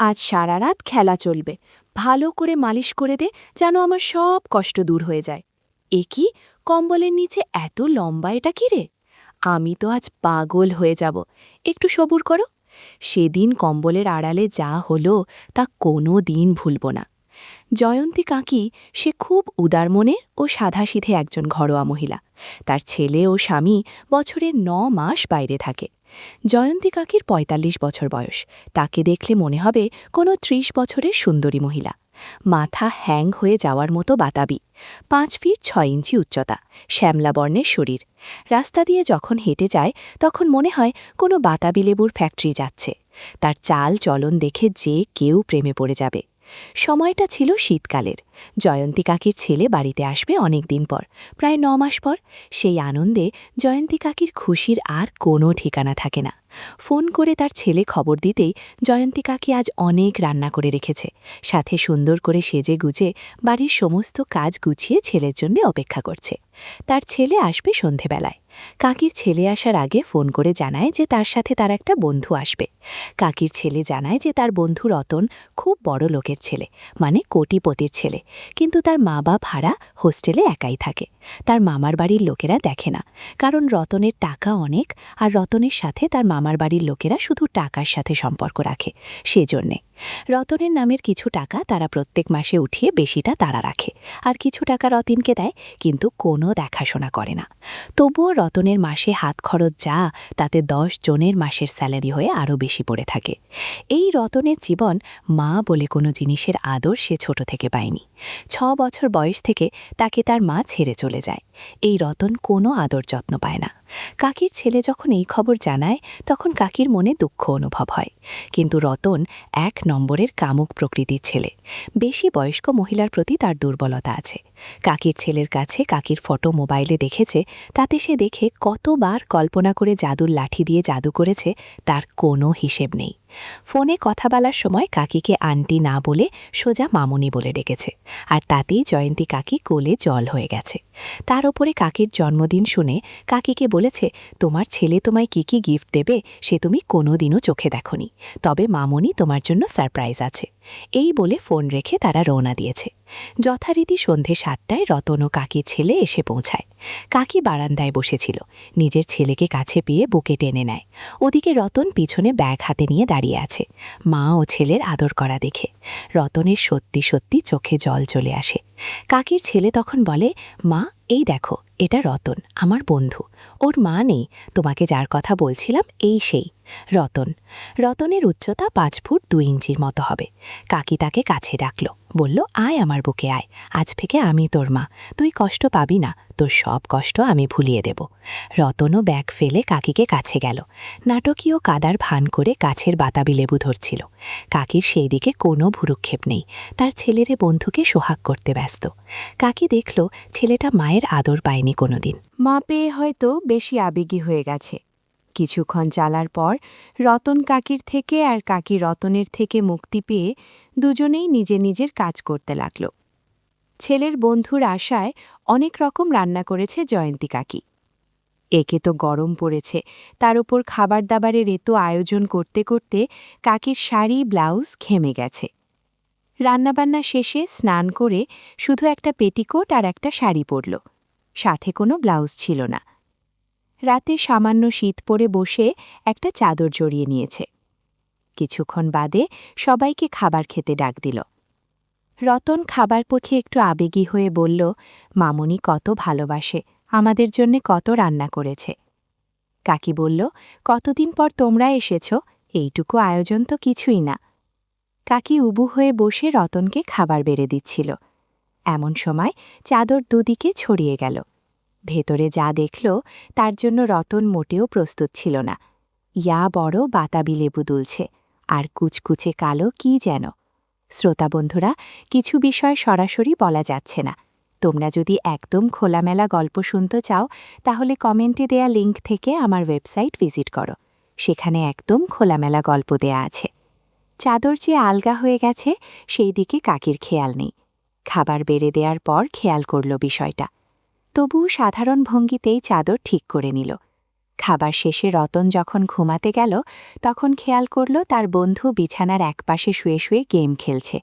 আজ সারা রাত খেলা চলবে, ভালো করে মালিশ করে দে, যেন আমার সব কষ্ট দূর হয়ে যায়। এ কি, কম্বলের নিচে এত লম্বা, এটা কি রে? আমি তো আজ পাগল হয়ে যাব। একটু সবুর করো। সেদিন কম্বলের আড়ালে যা হলো তা কোনো দিন ভুলব না। জয়ন্তী কাকি, সে খুব উদার মনের ও সাধাসিধে একজন ঘরোয়া মহিলা। তার ছেলে ও স্বামী বছরের ৯ মাস বাইরে থাকে। জয়ন্তী কাকির ৪৫ বছর বয়স। তাকে দেখলে মনে হবে কোনো ৩০ বছরের সুন্দরী মহিলা। মাথা হ্যাং হয়ে যাওয়ার মতো বাতাবি, ৫ ফিট ৬ ইঞ্চি উচ্চতা, শ্যামলা বর্ণের শরীর। রাস্তা দিয়ে যখন হেঁটে যায় তখন মনে হয় কোনো বাতাবি লেবুর ফ্যাক্টরি যাচ্ছে। তার চাল চলন দেখে যে কেউ প্রেমে পড়ে যাবে। সময়টা ছিল শীতকালের। জয়ন্তী কাকির ছেলে বাড়িতে আসবে অনেক দিন পর, প্রায় ৯ মাস পর। সেই আনন্দে জয়ন্তী কাকির খুশির আর কোনো ঠিকানা থাকে না। ফোন করে তার ছেলে খবর দিতেই জয়ন্তী কাকি আজ অনেক রান্না করে রেখেছে। সাথে সুন্দর করে সেজে গুজে বাড়ির সমস্ত কাজ গুছিয়ে ছেলের জন্য অপেক্ষা করছে। তার ছেলে আসবে সন্ধেবেলায়। কাকির ছেলে আসার আগে ফোন করে জানায় যে তার সাথে তার একটা বন্ধু আসবে। কাকির ছেলে জানায় যে তার বন্ধু রতন খুব বড় লোকের ছেলে, মানে কোটিপতির ছেলে, কিন্তু তার মা বাপ হারা হোস্টেলে একাই থাকে। তার মামার বাড়ির লোকেরা দেখে না, কারণ রতনের টাকা অনেক, আর রতনের সাথে তার মামার বাড়ির লোকেরা শুধু টাকার সাথে সম্পর্ক রাখে। সেজন্যে রতনের নামের কিছু টাকা তারা প্রত্যেক মাসে উঠিয়ে বেশিটা তারা রাখে, আর কিছু টাকা রতিনকে দেয়, কিন্তু কোনো দেখাশোনা করে না। তবুও রতনের মাসে হাত খরচ যা, তাতে ১০ জনের মাসের স্যালারি হয়ে আরও বেশি পড়ে থাকে। এই রতনের জীবন, মা বলে কোনো জিনিসের আদর সে ছোট থেকে পায়নি। ৬ বছর বয়স থেকে তাকে তার মা ছেড়ে চলে যায়। এই রতন কোনো আদর যত্ন পায় না। কাকির ছেলে যখন এই খবর জানায় তখন কাকির মনে দুঃখ অনুভব হয়। কিন্তু রতন ১ নম্বরের কামুক প্রকৃতির ছেলে। বেশি বয়স্ক মহিলার প্রতি তার দুর্বলতা আছে। কাকির ছেলের কাছে কাকির ফটো মোবাইলে দেখেছে, তাতে সে দেখে কতবার কল্পনা করে জাদুর লাঠি দিয়ে জাদু করেছে তার কোনো হিসেব নেই। ফোনে কথা বলার সময় কাকিকে আন্টি না বলে সোজা মামুনি বলে ডেকেছে, আর তাতেই জয়ন্তী কাকি কোলে জল হয়ে গেছে। তার ওপরে কাকির জন্মদিন শুনে কাকিকে বলেছে, তোমার ছেলে তোমায় কি কি গিফট দেবে সে তুমি কোনোদিনও চোখে দেখনি, তবে মামুনি তোমার জন্য সারপ্রাইজ আছে। এই বলে ফোন রেখে তারা রওনা দিয়েছে। যথারীতি সন্ধে ৭টায় রতন ও কাকির ছেলে এসে পৌঁছায়। কাকি বারান্দায় বসেছিল, নিজের ছেলেকে কাছে পেয়ে বুকে টেনে নেয়। ওদিকে রতন পিছনে ব্যাগ হাতে নিয়ে দাঁড়িয়ে আছে, মা ও ছেলের আদর করা দেখে। রতনের সত্যি সত্যি চোখে জল চলে আসে। কাকির ছেলে তখন বলে, মা এই দেখো, এটা রতন, আমার বন্ধু। ওর মা নেই, তোমাকে যার কথা বলছিলাম এই সেই রতন। রতনের উচ্চতা ৫ ফুট ২ ইঞ্চির মতো হবে। কাকি তাকে কাছে ডাকল, বলল, আয় আমার বুকে আয়, আজ থেকে আমি তোর মা, তুই কষ্ট পাবি না, তোর সব কষ্ট আমি ভুলিয়ে দেব। রতনও ব্যাগ ফেলে কাকিকে কাছে গেল। নাটকীয় কাদার ভান করে গাছের বাতাবি লেবু ধরছিল। কাকির সেই দিকে কোনো ভুরুক্ষেপ নেই, তার ছেলেরে বন্ধুকে সোহাগ করতে ব্যস্ত। কাকি দেখল ছেলেটা মায়ের আদর পায়নি কোনোদিন, মা পেয়ে হয়তো বেশি আবেগী হয়ে গেছে। কিছুক্ষণ চালার পর রতন কাকির থেকে আর কাকি রতনের থেকে মুক্তি পেয়ে দুজনেই নিজের নিজের কাজ করতে লাগল। ছেলের বন্ধুর আশায় অনেক রকম রান্না করেছে জয়ন্তী কাকি। একে তো গরম পড়েছে, তার উপর খাবার দাবারের এত আয়োজন করতে করতে কাকির শাড়ি ব্লাউজ ঘেমে গেছে। রান্নাবান্না শেষে স্নান করে শুধু একটা পেটিকোট আর একটা শাড়ি পরল, সাথে কোনো ব্লাউজ ছিল না। রাতে সামান্য শীত পড়ে বসে একটা চাদর জড়িয়ে নিয়েছে। কিছুক্ষণ বাদে সবাইকে খাবার খেতে ডাক দিল। রতন খাবার পক্ষে একটু আবেগী হয়ে বলল, মামুনি কত ভালোবাসে, আমাদের জন্যে কত রান্না করেছে। কাকি বলল, কতদিন পর তোমরা এসেছ, এইটুকু আয়োজন তো কিছুই না। কাকি উবু হয়ে বসে রতনকে খাবার বেড়ে দিচ্ছিল। এমন সময় চাদর দুদিকে ছড়িয়ে গেল। ভেতরে যা দেখল তার জন্য রতন মোটেও প্রস্তুত ছিল না। ইয়া বড় বাতাবি লেবু দুলছে, আর কুচকুচে কালো কি যেন। শ্রোতা বন্ধুরা, কিছু বিষয় সরাসরি বলা যাচ্ছে না। তোমরা যদি একদম খোলামেলা গল্প শুনতে চাও তাহলে কমেন্টে দেয়া লিঙ্ক থেকে আমার ওয়েবসাইট ভিজিট করো, সেখানে একদম খোলামেলা গল্প দেয়া আছে। চাদর যে আলগা হয়ে গেছে সেই দিকে কাকির খেয়াল নেই। খাবার বেড়ে দেওয়ার পর খেয়াল করল বিষয়টা। তবু সাধারণ ভঙ্গিতেই চাদর ঠিক করে নিল। খাবার শেষে রতন যখন ঘুমাতে গেল তখন খেয়াল করল তার বন্ধু বিছানার একপাশে শুয়ে শুয়ে গেম খেলছে।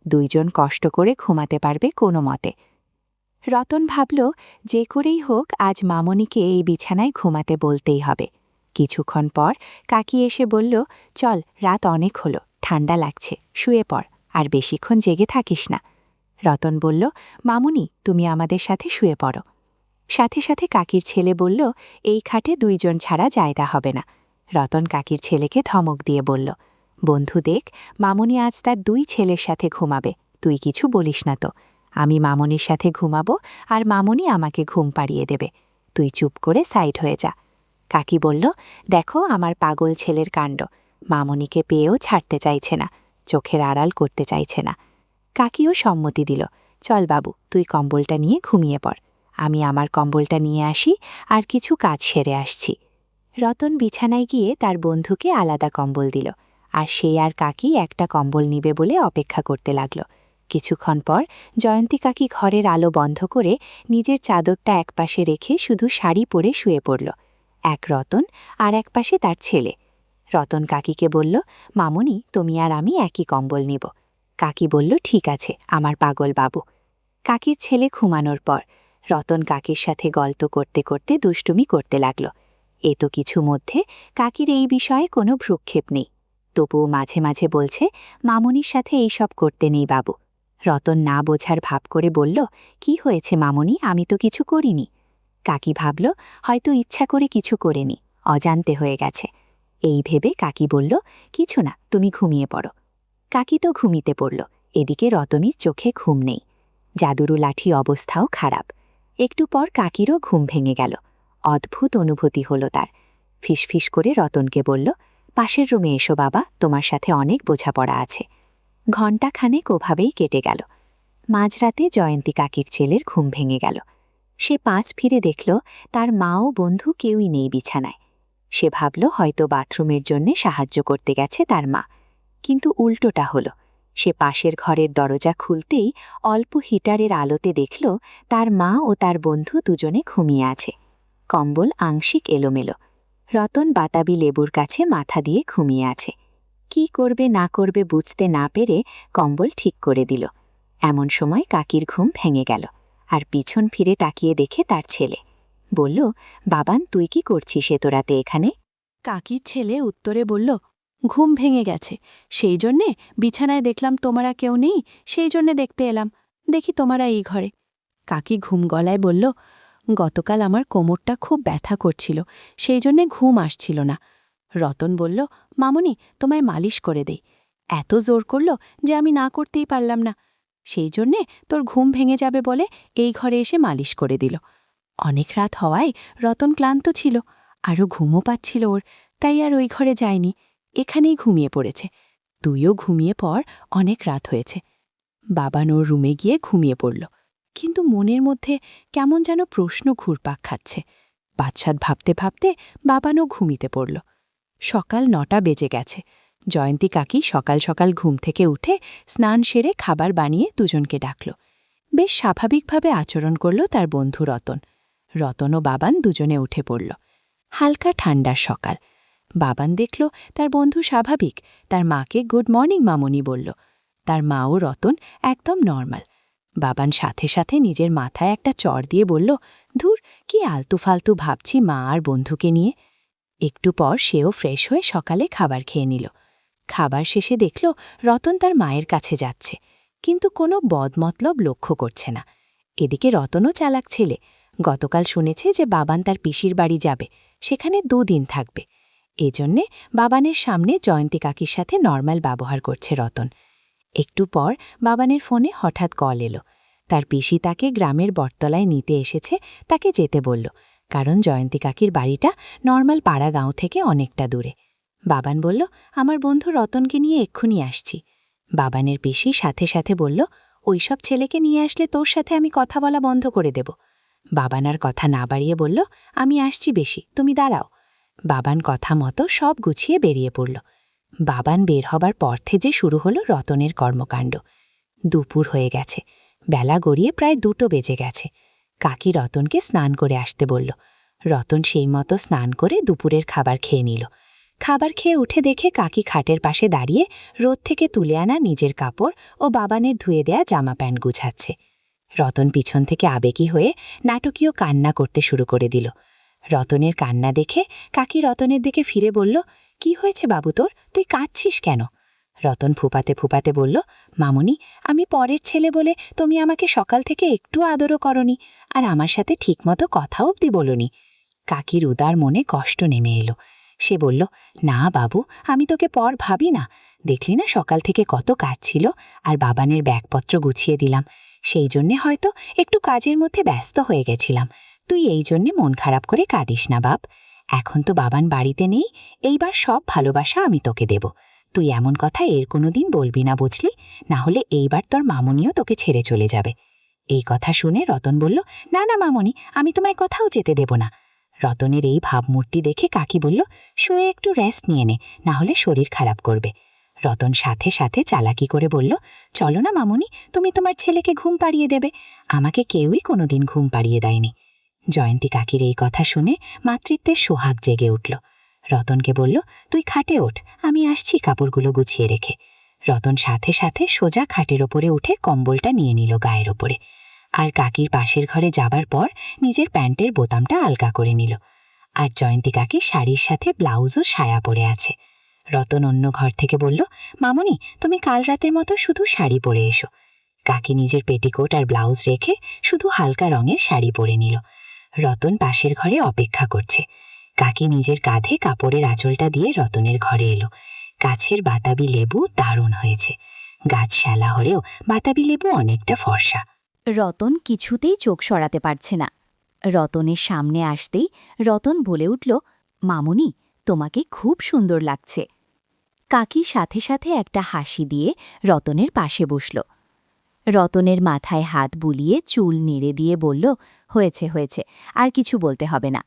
দুইজন কষ্ট করে ঘুমাতে পারবে কোনো মতে। রতন ভাবল, যে করেই হোক আজ মামনিকে এই বিছানায় ঘুমাতে বলতেই হবে। কিছুক্ষণ পর কাকি এসে বলল, চল, রাত অনেক হলো, ঠান্ডা লাগছে, শুয়ে পড়, আর বেশিক্ষণ জেগে থাকিস না। রতন বলল, মামুনি, তুমি আমাদের সাথে শুয়ে পড়ো। সাথে সাথে কাকির ছেলে বলল, এই খাটে দুইজন ছাড়া জায়গা হবে না। রতন কাকির ছেলেকে ধমক দিয়ে বলল, বন্ধু দেখ, মামুনি আজ তার দুই ছেলের সাথে ঘুমাবে, তুই কিছু বলিস না তো। আমি মামনির সাথে ঘুমাবো আর মামনি আমাকে ঘুম পাড়িয়ে দেবে, তুই চুপ করে সাইড হয়ে যা। কাকি বলল, দেখো আমার পাগল ছেলের কাণ্ড, মামনিকে পেয়েও ছাড়তে চাইছে না, চোখের আড়াল করতে চাইছে না। কাকিও সম্মতি দিল, চল বাবু, তুই কম্বলটা নিয়ে ঘুমিয়ে পড়, আমি আমার কম্বলটা নিয়ে আসি আর কিছু কাজ সেরে আসছি। রতন বিছানায় গিয়ে তার বন্ধুকে আলাদা কম্বল দিল, আর সে আর কাকি একটা কম্বল নিবে বলে অপেক্ষা করতে লাগল। কিছুক্ষণ পর জয়ন্তী কাকি ঘরের আলো বন্ধ করে নিজের চাদরটা একপাশে রেখে শুধু শাড়ি পরে শুয়ে পড়ল। এক রতন আর একপাশে তার ছেলে। রতন কাকিকে বলল, মামুনি, তুমি আর আমি একই কম্বল নিব। কাকি বলল, ঠিক আছে আমার পাগল বাবু। কাকির ছেলে ঘুমানোর পর রতন কাকির সাথে গল্প করতে করতে দুষ্টুমি করতে লাগল। এ তো কিছু মধ্যে কাকির এই বিষয়ে কোনো ভ্রুক্ষেপ নেই, তবুও মাঝে মাঝে বলছে, মামুনির সাথে এইসব করতে নেই বাবু। রতন না বোঝার ভাব করে বলল, কি হয়েছে মামুনি, আমি তো কিছু করিনি। কাকি ভাবল, হয়তো ইচ্ছা করে কিছু করেনি, অজান্তে হয়ে গেছে। এই ভেবে কাকি বলল, কিছু না, তুমি ঘুমিয়ে পড়ো। কাকি তো ঘুমিতে পড়ল। এদিকে রতনীর চোখে ঘুম নেই, জাদুরু লাঠি অবস্থাও খারাপ। একটু পর কাকিরও ঘুম ভেঙে গেল। অদ্ভুত অনুভূতি হলো তার। ফিসফিস করে রতনকে বলল, পাশের রুমে এসো বাবা, তোমার সাথে অনেক বোঝাপড়া আছে। ঘণ্টাখানেক ওভাবেই কেটে গেল। মাঝরাতে জয়ন্তী কাকির ছেলের ঘুম ভেঙে গেল। সে পাশ ফিরে দেখল তার মা ও বন্ধু কেউই নেই বিছানায়। সে ভাবল হয়তো বাথরুমের জন্যে সাহায্য করতে গেছে তার মা, কিন্তু উল্টোটা হলো। সে পাশের ঘরের দরজা খুলতেই অল্প হিটারের আলোতে দেখল তার মা ও তার বন্ধু দুজনে ঘুমিয়ে আছে, কম্বল আংশিক এলোমেলো। রতন বাতাবি লেবুর কাছে মাথা দিয়ে ঘুমিয়ে আছে। কি করবে না করবে বুঝতে না পেরে কম্বল ঠিক করে দিল। এমন সময় কাকির ঘুম ভেঙে গেল, আর পিছন ফিরে তাকিয়ে দেখে তার ছেলে। বলল, বাবান, তুই কি করছিস এত রাতে এখানে? কাকির ছেলে উত্তরে বলল, ঘুম ভেঙে গেছে, সেই জন্যে বিছানায় দেখলাম তোমরা কেউ নেই, সেই জন্যে দেখতে এলাম, দেখি তোমরা এই ঘরে। কাকি ঘুম গলায় বলল, গতকাল আমার কোমরটা খুব ব্যথা করছিল, সেই জন্যে ঘুম আসছিল না। রতন বলল, মামুনি, তোমায় মালিশ করে দেই। এত জোর করল যে আমি না করতেই পারলাম না, সেই জন্যে তোর ঘুম ভেঙে যাবে বলে এই ঘরে এসে মালিশ করে দিল। অনেক রাত হওয়ায় রতন ক্লান্ত ছিল, আরও ঘুমও পাচ্ছিল ওর, তাই আর ওই ঘরে যায়নি, এখানেই ঘুমিয়ে পড়েছে। তুইও ঘুমিয়ে পড়, অনেক রাত হয়েছে। বাবান ওর রুমে গিয়ে ঘুমিয়ে পড়ল, কিন্তু মনের মধ্যে কেমন যেন প্রশ্ন ঘুরপাক খাচ্ছে। বাদশাদ ভাবতে ভাবতে বাবানও ঘুমিতে পড়ল। সকাল 9টা বেজে গেছে। জয়ন্তী কাকি সকাল সকাল ঘুম থেকে উঠে স্নান সেরে খাবার বানিয়ে দুজনকে ডাকল। বেশ স্বাভাবিকভাবে আচরণ করল তার বন্ধু রতন। রতন ও বাবান দুজনে উঠে পড়ল। হালকা ঠান্ডার সকাল। বাবান দেখল তার বন্ধু স্বাভাবিক, তার মাকে গুড মর্নিং মামুনি বলল। তার মা ও রতন একদম নর্মাল। বাবান সাথে সাথে নিজের মাথায় একটা চড় দিয়ে বলল, ধুর, কি আলতু ফালতু ভাবছি মা আর বন্ধুকে নিয়ে। একটু পর সেও ফ্রেশ হয়ে সকালে খাবার খেয়ে নিল। খাবার শেষে দেখল রতন তার মায়ের কাছে যাচ্ছে, কিন্তু কোনো বদমতলব লক্ষ্য করছে না। এদিকে রতনও চালাক ছেলে, গতকাল শুনেছে যে বাবান তার পিসির বাড়ি যাবে, সেখানে 2 দিন থাকবে। এজন্যে বাবানের সামনে জয়ন্তী কাকির সাথে নর্মাল ব্যবহার করছে রতন। একটু পর বাবানের ফোনে হঠাৎ কল এলো। তার পিসি তাকে গ্রামের বটতলায় নিতে এসেছে, তাকে যেতে বলল, কারণ জয়ন্তী কাকির বাড়িটা নর্মাল পাড়া গাঁও থেকে অনেকটা দূরে। বাবান বলল, আমার বন্ধু রতনকে নিয়ে এক্ষুনি আসছি। বাবানের পিসি সাথে সাথে বলল, ওইসব ছেলেকে নিয়ে আসলে তোর সাথে আমি কথা বলা বন্ধ করে দেব। বাবান আর কথা না বাড়িয়ে বলল, আমি আসছি বেশি, তুমি দাঁড়াও। বাবান কথা মতো সব গুছিয়ে বেরিয়ে পড়ল। বাবান বের হবার পর থেকে শুরু হলো রতনের কর্মকাণ্ড। দুপুর হয়ে গেছে, বেলা গড়িয়ে প্রায় 2টো বেজে গেছে। কাকি রতনকে স্নান করে আসতে বলল। রতন সেই মতো স্নান করে দুপুরের খাবার খেয়ে নিল। খাবার খেয়ে উঠে দেখে কাকি খাটের পাশে দাঁড়িয়ে রোদ থেকে তুলে আনা নিজের কাপড় ও বাবানের ধুয়ে দেয়া জামা প্যান্ট গুছাচ্ছে। রতন পিছন থেকে আবেগী হয়ে নাটকীয় কান্না করতে শুরু করে দিল। রতনের কান্না দেখে কাকি রতনের দিকে ফিরে বলল, কি হয়েছে বাবু তোর, তুই কাঁদছিস কেন? রতন ফুপাতে ফুপাতে বলল, মামুনি, আমি পরের ছেলে বলে তুমি আমাকে সকাল থেকে একটু আদরও করনি, আর আমার সাথে ঠিকমতো কথা অবধি বলনি। কাকির উদার মনে কষ্ট নেমে এলো। সে বলল, না বাবু, আমি তোকে পর ভাবি না। দেখলি না সকাল থেকে কত কাজ ছিল, আর বাবানের ব্যাগপত্র গুছিয়ে দিলাম। সেই জন্যে হয়তো একটু কাজের মধ্যে ব্যস্ত হয়ে গেছিলাম। তুই এই জন্যে মন খারাপ করে কাঁদিস না বাপ। এখন তো বাবান বাড়িতে নেই, এইবার সব ভালোবাসা আমি তোকে দেব। তুই এমন কথা এর কোনোদিন বলবি না, বুঝলি? না হলে এইবার তোর মামুনিও তোকে ছেড়ে চলে যাবে। এই কথা শুনে রতন বলল, না না মামুনি, আমি তোমায় কোথাও যেতে দেব না। রতনের এই ভাবমূর্তি দেখে কাকি বলল, শুয়ে একটু রেস্ট নিয়ে নে, না হলে শরীর খারাপ করবে। রতন সাথে সাথে চালাকি করে বলল, চলো না মামুনি, তুমি তোমার ছেলেকে ঘুম পাড়িয়ে দেবে। আমাকে কেউই কোনোদিন ঘুম পাড়িয়ে দেয়নি। জয়ন্তী কাকির এই কথা শুনে মাতৃত্বের সোহাগ জেগে উঠল। রতনকে বলল, তুই খাটে ওঠ, আমি আসছি কাপড়গুলো গুছিয়ে রেখে। রতন সাথে সাথে সোজা খাটের ওপরে উঠে কম্বলটা নিয়ে নিল গায়ের ওপরে, আর কাকির পাশের ঘরে যাবার পর নিজের প্যান্টের বোতামটা আলগা করে নিল। আর জয়ন্তী কাকি শাড়ির সাথে ব্লাউজ ও সায়া পরে আছে। রতন অন্য ঘর থেকে বলল, মামুনি, তুমি কাল রাতের মতো শুধু শাড়ি পরে এসো। কাকি নিজের পেটিকোট আর ব্লাউজ রেখে শুধু হালকা রঙের শাড়ি পরে নিল। রতন পাশের ঘরে অপেক্ষা করছে। কাকি নিজের কাঁধে কাপড়ের আঁচলটা দিয়ে রতনের ঘরে এলো। গাছের বাতাবি লেবু দারুণ হয়েছে। গাছ শ্যালা হলেও বাতাবি লেবু অনেকটা ফর্সা। রতন কিছুতেই চোখ সরাতে পারছে না। রতনের সামনে আসতেই রতন বলে উঠল, মামুনি, তোমাকে খুব সুন্দর লাগছে। কাকি সাথে সাথে একটা হাসি দিয়ে রতনের পাশে বসল। রতনের মাথায় হাত বুলিয়ে চুল নেড়ে দিয়ে বলল, হয়েছে হয়েছে, আর কিছু বলতে হবে না।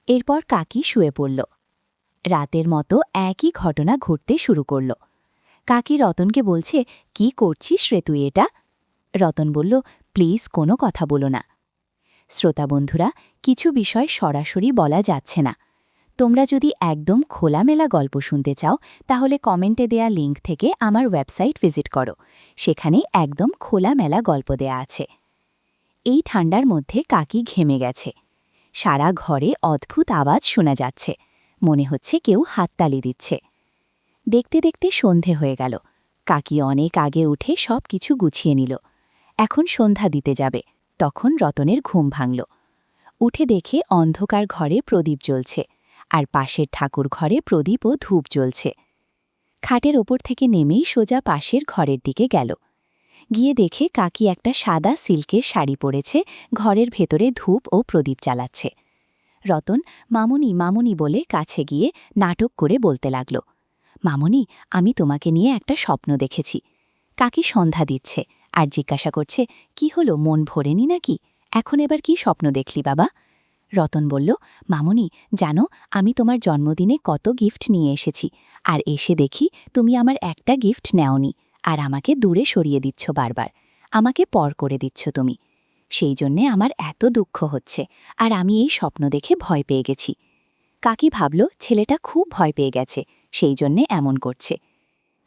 এরপর কাকি শুয়ে পড়ল। রাতের মতো একই ঘটনা ঘটতে শুরু করল। কাকি রতনকে বলছে, কি করছিস রে তুই এটা? রতন বলল, প্লিজ কোনো কথা বলো না। শ্রোতা বন্ধুরা, কিছু বিষয় সরাসরি বলা যাচ্ছে না। তোমরা যদি একদম খোলামেলা গল্প শুনতে চাও, তাহলে কমেন্টে দেয়া লিঙ্ক থেকে আমার ওয়েবসাইট ভিজিট করো। সেখানে একদম খোলামেলা গল্প দেয়া আছে। এই ঠান্ডার মধ্যে কাকি ঘেমে গেছে। সারা ঘরে অদ্ভুত আওয়াজ শোনা যাচ্ছে। মনে হচ্ছে কেউ হাততালি দিচ্ছে। দেখতে দেখতে সন্ধে হয়ে গেল। কাকি অনেক আগে উঠে সব কিছু গুছিয়ে নিল। এখন সন্ধ্যা দিতে যাবে। তখন রতনের ঘুম ভাঙল। উঠে দেখে অন্ধকার ঘরে প্রদীপ জ্বলছে, আর পাশের ঠাকুর ঘরে প্রদীপ ও ধূপ জ্বলছে। খাটের ওপর থেকে নেমেই সোজা পাশের ঘরের দিকে গেল। গিয়ে দেখে কাকি একটা সাদা সিল্কের শাড়ি পরেছে, ঘরের ভেতরে ধূপ ও প্রদীপ জ্বালাচ্ছে। রতন মামুনি মামুনি বলে কাছে গিয়ে নাটক করে বলতে লাগল, মামুনি, আমি তোমাকে নিয়ে একটা স্বপ্ন দেখেছি। কাকি সন্ধ্যা দিচ্ছে আর জিজ্ঞাসা করছে, কি হলো, মন ভরেনি নাকি? এখন এবার কি স্বপ্ন দেখলি বাবা? রতন বলল, মামুনি, জানো, আমি তোমার জন্মদিনে কত গিফট নিয়ে এসেছি, আর এসে দেখি তুমি আমার একটা গিফট নেওনি, আর আমাকে দূরে সরিয়ে দিচ্ছ বারবার। আমাকে পর করে দিচ্ছ তুমি। সেই জন্যে আমার এত দুঃখ হচ্ছে, আর আমি এই স্বপ্ন দেখে ভয় পেয়ে গেছি। কাকি ভাবল ছেলেটা খুব ভয় পেয়ে গেছে, সেই জন্যে এমন করছে।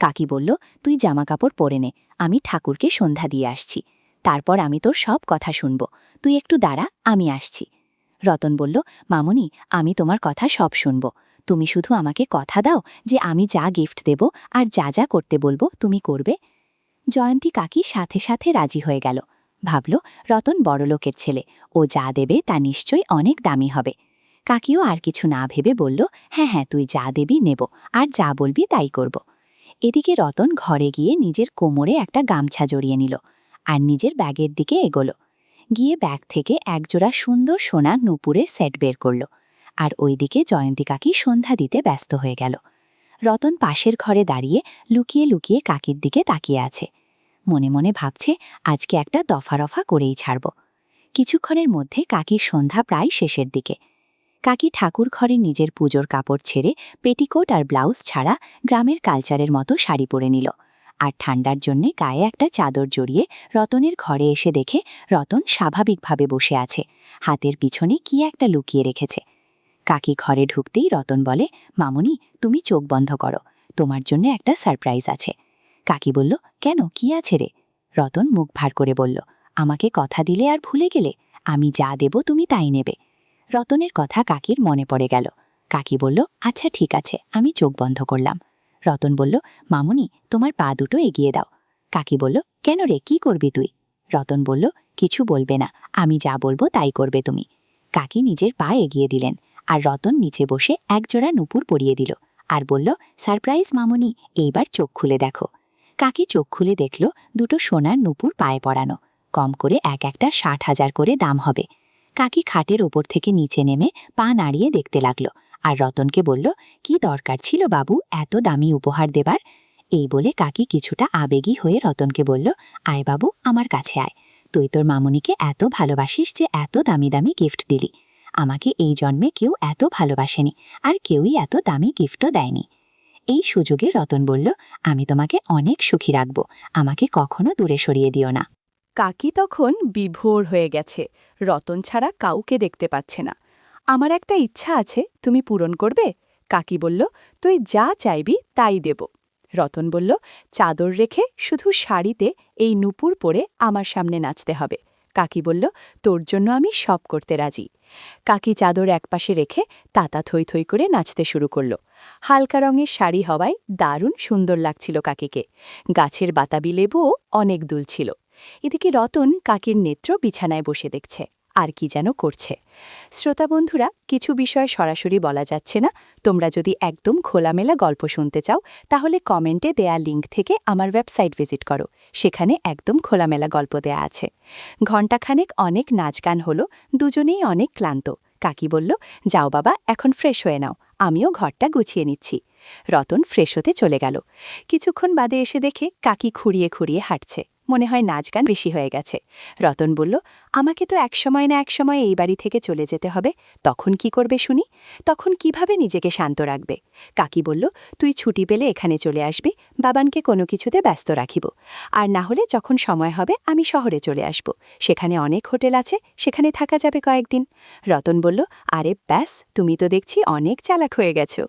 কাকি বলল, তুই জামাকাপড় পরে নে, আমি ঠাকুরকে সন্ধ্যা দিয়ে আসছি। তারপর আমি তোর সব কথা শুনব। তুই একটু দাঁড়া, আমি আসছি। রতন বলল, মামুনি, আমি তোমার কথা সব শুনব। তুমি শুধু আমাকে কথা দাও যে আমি যা গিফট দেব আর যা যা করতে বলবো তুমি করবে। জয়ন্তী কাকি সাথে সাথে রাজি হয়ে গেল। ভাবল, রতন বড়লোকের ছেলে, ও যা দেবে তা নিশ্চয়ই অনেক দামি হবে। কাকিও আর কিছু না ভেবে বলল, হ্যাঁ হ্যাঁ, তুই যা দেবি নেব, আর যা বলবি তাই করব। এদিকে রতন ঘরে গিয়ে নিজের কোমরে একটা গামছা জড়িয়ে নিল, আর নিজের ব্যাগের দিকে এগোল। গিয়ে ব্যাগ থেকে একজোড়া সুন্দর সোনা নূপুরের সেট বের করল, আর ওইদিকে জয়ন্তী কাকি সন্ধ্যা দিতে ব্যস্ত হয়ে গেল। রতন পাশের ঘরে দাঁড়িয়ে লুকিয়ে লুকিয়ে কাকির দিকে তাকিয়ে আছে। মনে মনে ভাবছে, আজকে একটা দফা করেই ছাড়ব। কিছুক্ষণের মধ্যে কাকির সন্ধ্যা প্রায় শেষের দিকে। কাকি ঠাকুর ঘরে নিজের পুজোর কাপড় ছেড়ে পেটিকোট আর ব্লাউজ ছাড়া গ্রামের কালচারের মতো শাড়ি পরে নিল, আর ঠান্ডার জন্যে গায়ে একটা চাদর জড়িয়ে রতনের ঘরে এসে দেখে রতন স্বাভাবিকভাবে বসে আছে, হাতের পিছনে কি একটা লুকিয়ে রেখেছে। কাকি ঘরে ঢুকতেই রতন বলে, মামুনি, তুমি চোখ বন্ধ করো, তোমার জন্য একটা সারপ্রাইজ আছে। কাকি বলল, কেন, কি আছে রে? রতন মুখ ভার করে বলল, আমাকে কথা দিলে আর ভুলে গেলে, আমি যা দেব তুমি তাই নেবে। রতনের কথা কাকির মনে পড়ে গেল। কাকি বলল, আচ্ছা ঠিক আছে, আমি চোখ বন্ধ করলাম। রতন বলল, মামুনি, তোমার পা দুটো এগিয়ে দাও। কাকি বলল, কেন রে, কি করবি তুই? রতন বলল, কিছু বলবে না, আমি যা বলবো তাই করবে তুমি। কাকি নিজের পা এগিয়ে দিলেন, আর রতন নিচে বসে একজোড়া নুপুর পরিয়ে দিল, আর বলল, সারপ্রাইজ মামুনি, এইবার চোখ খুলে দেখো। কাকি চোখ খুলে দেখল দুটো সোনার নুপুর পায়ে পরানো, কম করে এক একটা 60,000 করে দাম হবে। কাকি খাটের ওপর থেকে নিচে নেমে পা নাড়িয়ে দেখতে লাগল, আর রতনকে বলল, কি দরকার ছিল বাবু এত দামি উপহার দেবার? এই বলে কাকি কিছুটা আবেগী হয়ে রতনকে বলল, আয় বাবু, আমার কাছে আয়, তুই তোর মামুনিকে এত ভালোবাসিস যে এত দামি দামি গিফট দিলি। আমাকে এই জন্মে কেউ এত ভালোবাসেনি, আর কেউই এত দামি গিফটও দেয়নি। এই সুযোগে রতন বলল, আমি তোমাকে অনেক সুখী রাখব, আমাকে কখনো দূরে সরিয়ে দিও না। কাকি তখন বিভোর হয়ে গেছে, রতন ছাড়া কাউকে দেখতে পাচ্ছে না। আমার একটা ইচ্ছা আছে, তুমি পূরণ করবে? কাকি বলল, তুই যা চাইবি তাই দেব। রতন বলল, চাদর রেখে শুধু শাড়িতে এই নুপুর পরে আমার সামনে নাচতে হবে। কাকি বলল, তোর জন্য আমি সব করতে রাজি। কাকি চাদর একপাশে রেখে তাতা থই থই করে নাচতে শুরু করল। হালকা রঙের শাড়ি হওয়ায় দারুণ সুন্দর লাগছিল কাকিকে। গাছের বাতাবি লেবুও অনেক দুলছিল। এদিকে রতন কাকির নেত্র বিছানায় বসে দেখছে, আর কি যেন করছে। শ্রোতা বন্ধুরা, কিছু বিষয় সরাসরি বলা যাচ্ছে না। তোমরা যদি একদম খোলামেলা গল্প শুনতে চাও, তাহলে কমেন্টে দেয়া লিঙ্ক থেকে আমার ওয়েবসাইট ভিজিট করো, সেখানে একদম খোলামেলা গল্প দেয়া আছে। ঘণ্টাখানেক অনেক নাচ গান হলো, দুজনেই অনেক ক্লান্ত। কাকি বলল, যাও বাবা, এখন ফ্রেশ হয়ে নাও, আমিও ঘরটা গুছিয়ে নিচ্ছি। রতন ফ্রেশ হতে চলে গেল। কিছুক্ষণ বাদে এসে দেখে কাকি খুঁড়িয়ে খুঁড়িয়ে হাঁটছে, মনে হয় নাচ গান বেশি হয়ে গেছে। রতন বলল, আমাকে তো একসময় না একসময় এই বাড়ি থেকে চলে যেতে হবে, তখন কি করবে শুনি? তখন কিভাবে নিজেকে শান্ত রাখবে? কাকি বলল, তুই ছুটি পেলে এখানে চলে আসবি, বাবানকে কোনো কিছুতে ব্যস্ত রাখিব। আর না হলে যখন সময় হবে আমি শহরে চলে আসব, সেখানে অনেক হোটেল আছে, সেখানে থাকা যাবে কয়েকদিন। রতন বলল, আরে ব্যাস, তুমি তো দেখছি অনেক চালাক হয়ে গেছো।